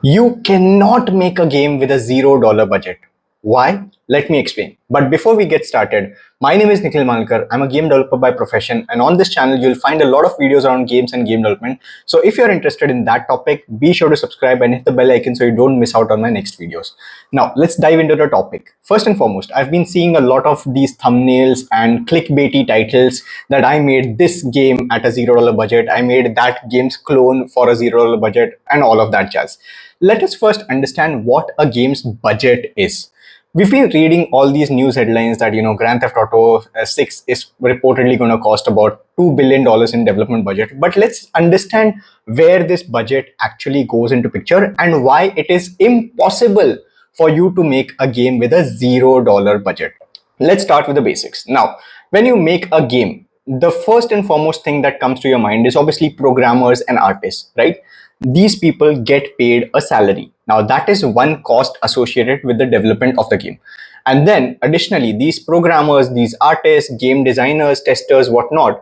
You cannot make a game with a $0 budget. Why? Let me explain. But before we get started, my name is Nikhil Malankar. I'm a game developer by profession, and on this channel, you'll find a lot of videos around games and game development. So if you're interested in that topic, be sure to subscribe and hit the bell icon so you don't miss out on my next videos. Now, let's dive into the topic. First and foremost, I've been seeing a lot of these thumbnails and clickbaity titles that I made this game at a $0 budget. I made that game's clone for a $0 budget and all of that jazz. Let us first understand what a game's budget is. We've been reading all these news headlines that, Grand Theft Auto 6 is reportedly going to cost about $2 billion in development budget. But let's understand where this budget actually goes into picture and why it is impossible for you to make a game with a $0 budget. Let's start with the basics. Now, when you make a game, the first and foremost thing that comes to your mind is obviously programmers and artists, right? These people get paid a salary. Now that is one cost associated with the development of the game. And then additionally, these programmers, these artists, game designers, testers, whatnot,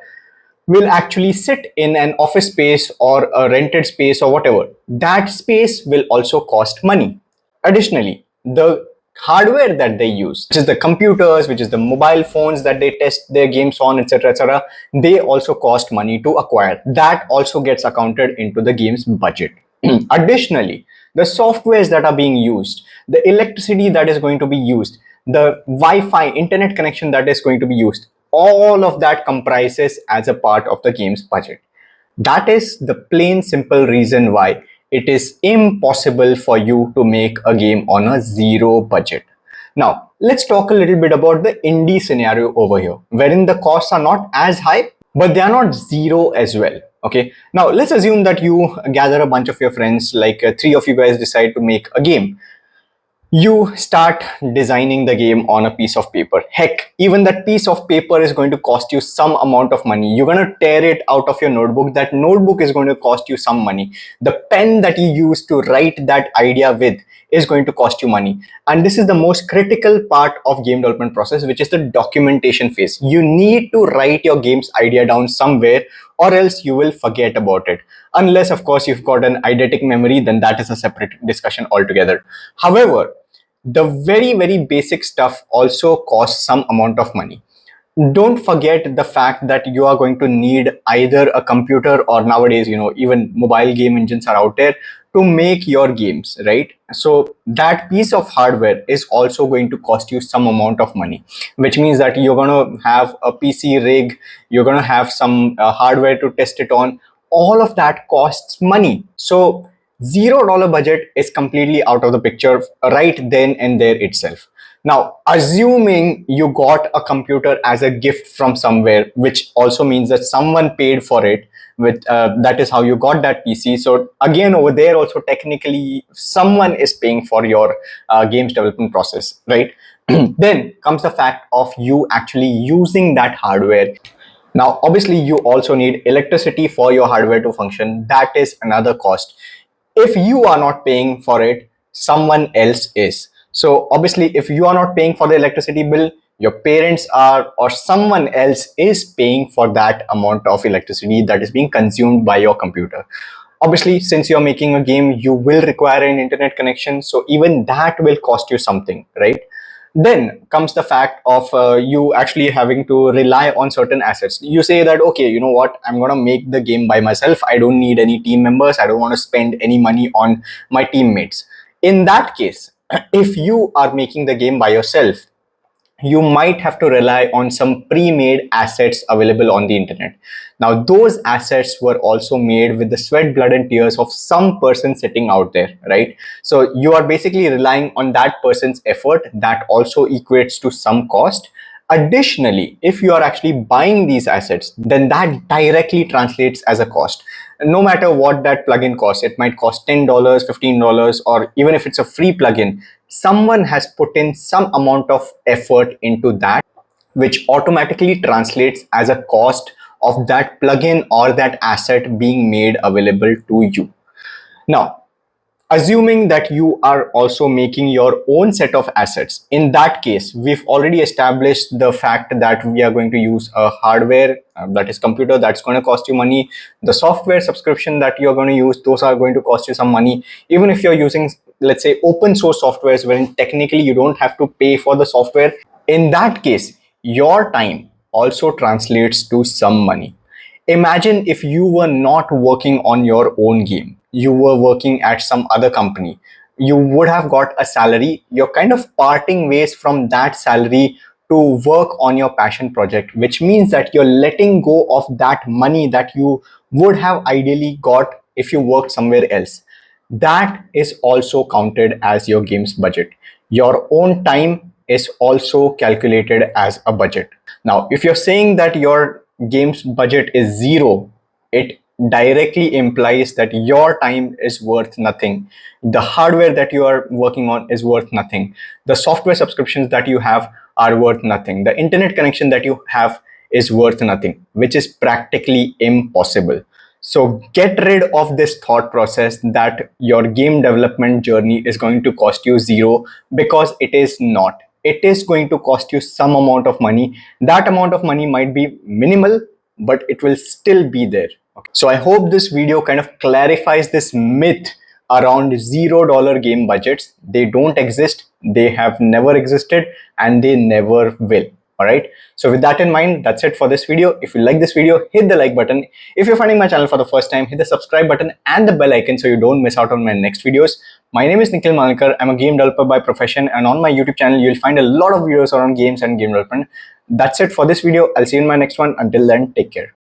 will actually sit in an office space or a rented space or whatever. That space will also cost money. Additionally, the hardware that they use, which is the computers, which is the mobile phones that they test their games on, etc., they also cost money to acquire. That also gets accounted into the game's budget. Additionally, the softwares that are being used, the electricity that is going to be used, the Wi-Fi internet connection that is going to be used, all of that comprises as a part of the game's budget. That is the plain simple reason why it is impossible for you to make a game on a zero budget. Now, let's talk a little bit about the indie scenario over here, wherein the costs are not as high, but they are not zero as well. Okay. Now, let's assume that you gather a bunch of your friends, like three of you guys decide to make a game. You start designing the game on a piece of paper. Heck, even that piece of paper is going to cost you some amount of money. You're going to tear it out of your notebook. That notebook is going to cost you some money. The pen that you use to write that idea with is going to cost you money. And this is the most critical part of game development process, which is the documentation phase. You need to write your game's idea down somewhere, or else you will forget about it. Unless, of course, you've got an eidetic memory, then that is a separate discussion altogether. However, the very basic stuff also costs some amount of money. Don't forget the fact that you are going to need either a computer, or nowadays, even mobile game engines are out there to make your games, right? So that piece of hardware is also going to cost you some amount of money, which means that you're going to have a PC rig, you're going to have some hardware to test it on. All of that costs money. So $0 budget is completely out of the picture right then and there itself. Now, assuming you got a computer as a gift from somewhere, which also means that someone paid for it, with that is how you got that PC. So again, over there also technically someone is paying for your games development process, right? Then comes the fact of you actually using that hardware. Now, obviously, you also need electricity for your hardware to function. That is another cost. If you are not paying for it, someone else is. So obviously, if you are not paying for the electricity bill, your parents are, or someone else is paying for that amount of electricity that is being consumed by your computer. Obviously, since you're making a game, you will require an internet connection. So even that will cost you something, right? Then comes the fact of you actually having to rely on certain assets. You say that, okay, you know what, I'm going to make the game by myself. I don't need any team members. I don't want to spend any money on my teammates. In that case, if you are making the game by yourself, you might have to rely on some pre-made assets available on the internet. Now, those assets were also made with the sweat, blood, and tears of some person sitting out there, right? So you are basically relying on that person's effort. That also equates to some cost. Additionally, if you are actually buying these assets, then that directly translates as a cost. No matter what that plugin costs, it might cost $10, $15, or even if it's a free plugin, someone has put in some amount of effort into that, which automatically translates as a cost of that plugin or that asset being made available to you. Now, Assuming that you are also making your own set of assets. In that case, we've already established the fact that we are going to use a hardware, that is computer, that's going to cost you money. The software subscription that you're going to use, those are going to cost you some money. Even if you're using, let's say, open source softwares wherein technically you don't have to pay for the software, in that case your time also translates to some money. Imagine if you were not working on your own game, you were working at some other company. You would have got a salary. You're kind of parting ways from that salary to work on your passion project, which means that you're letting go of that money that you would have ideally got if you worked somewhere else. That is also counted as your game's budget. Your own time is also calculated as a budget. Now, if you're saying that your game's budget is zero, it directly implies that your time is worth nothing. The hardware that you are working on is worth nothing. The software subscriptions that you have are worth nothing. The internet connection that you have is worth nothing, which is practically impossible. So get rid of this thought process that your game development journey is going to cost you zero, because it is not. It is going to cost you some amount of money. That amount of money might be minimal, but it will still be there. Okay. So I hope this video kind of clarifies this myth around $0 game budgets. They don't exist, they have never existed, and they never will. All right, so with that in mind, that's it for this video. If you like this video, hit the like button. If you're finding my channel for the first time, hit the subscribe button and the bell icon so you don't miss out on my next videos. My name is Nikhil Malankar. I'm a game developer by profession, and on my YouTube channel you'll find a lot of videos around games and game development. That's it for this video. I'll see you in my next one. Until then, take care.